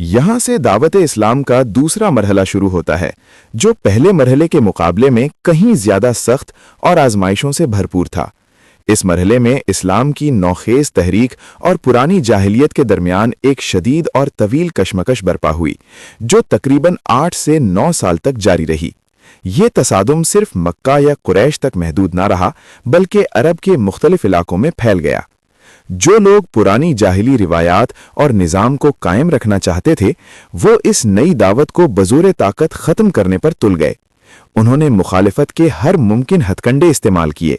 यहाँ से दावत इस्लाम का दूसरा मरहला शुरू होता है, जो पहले मरहले के मुकाबले में कहीं ज्यादा सख्त और आजमाइशों से भरपूर था। इस मरहले में इस्लाम की नौखेज तहरीक और पुरानी जाहिलियत के दरमियान एक शदीद और तवील कशमकश बरपा हुई, जो तकरीबन 8 से 9 साल तक जारी रही। ये तसादुम सिर्फ मक्का या कुरैश तक महदूद ना रहा, बल्कि अरब के मुख्तलिफ इलाकों में फैल गया। जो लोग पुरानी जाहिली रिवायात और निज़ाम को कायम रखना चाहते थे, वो इस नई दावत को बज़ोर ताकत ख़त्म करने पर तुल गए। उन्होंने मुखालिफत के हर मुमकिन हथकंडे इस्तेमाल किए।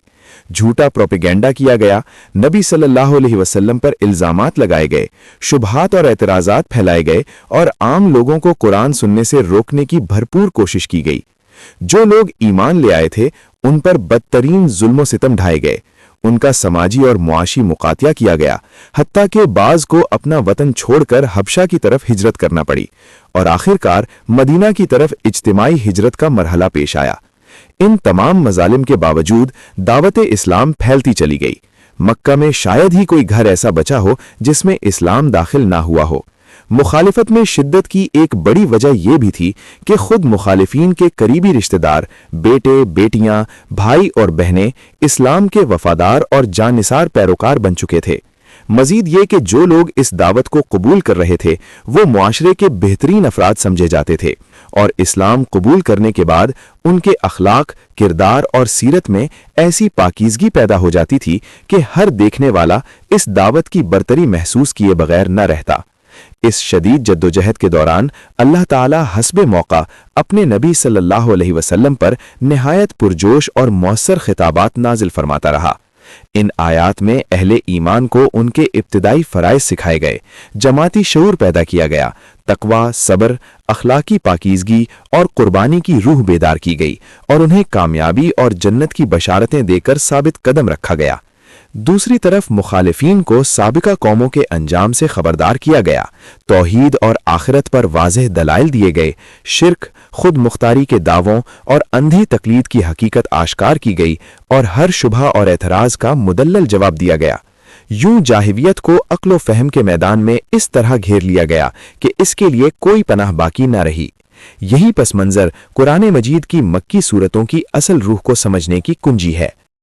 झूठा प्रोपेगेंडा किया गया, नबी सल्लल्लाहु अलैहि वसल्लम पर इल्ज़ामात लगाए गए, शुबहात और एतराज़ात फैलाए गए और आम लोगों को कुरान सुनने से रोकने की भरपूर कोशिश की गई। जो लोग ईमान ले आए थे, उन पर बदतरीन जुल्म सितम ढाए गए, उनका समाजी और मुआशी मुकातिया किया गया, हत्ता कि बाज को अपना वतन छोड़कर हबशा की तरफ हिजरत करना पड़ी और आखिरकार मदीना की तरफ इज्तिमाई हिजरत का मरहला पेश आया। इन तमाम मजालिम के बावजूद दावत इस्लाम फैलती चली गई। मक्का में शायद ही कोई घर ऐसा बचा हो जिसमें इस्लाम दाखिल ना हुआ हो। मुखालिफत में शिद्दत की एक बड़ी वजह यह भी थी कि खुद मुखालिफीन के करीबी रिश्तेदार, बेटे, बेटियां, भाई और बहनें इस्लाम के वफादार और जानिसार पैरोकार बन चुके थे। मजीद ये कि जो लोग इस दावत को कबूल कर रहे थे, वो मुआशरे के बेहतरीन अफराद समझे जाते थे और इस्लाम कबूल करने के बाद उनके अखलाक, किरदार और सीरत में ऐसी पाकीज़गी पैदा हो जाती थी कि हर देखने वाला इस दावत की बरतरी महसूस किए बगैर न रहता। इस शदीद जद्दोजहद के दौरान अल्लाह ताला हस्बे मौका अपने नबी सल्लल्लाहु अलैहि वसल्लम पर निहायत पुरजोश और मौसर खिताबात नाजिल फरमाता रहा। इन आयात में अहले ईमान को उनके इब्तिदाई फ़राइज़ सिखाए गए, जमाती शऊर पैदा किया गया, तकवा, सब्र, अखलाकी पाकीज़गी और कुर्बानी की रूह बेदार की गई और उन्हें कामयाबी और जन्नत की बशारतें देकर साबित कदम रखा गया। दूसरी तरफ मुखालिफीन को साबिका कौमों के अंजाम से खबरदार किया गया, तौहीद और आखिरत पर वाज़ेह दलाइल दिए गए, शिर्क, खुद मुख्तारी के दावों और अंधी तकलीद की हकीकत आश्कार की गई और हर शुबहा और एतराज़ का मुदल्लल जवाब दिया गया। यूं जाहिलियत को अक्ल व फहम के मैदान में इस तरह घेर लिया गया कि इसके लिए कोई पनाह बाकी न रही। यही पस मंज़र कुरान मजीद की मक्की सूरतों की असल रूह को समझने की कुंजी है।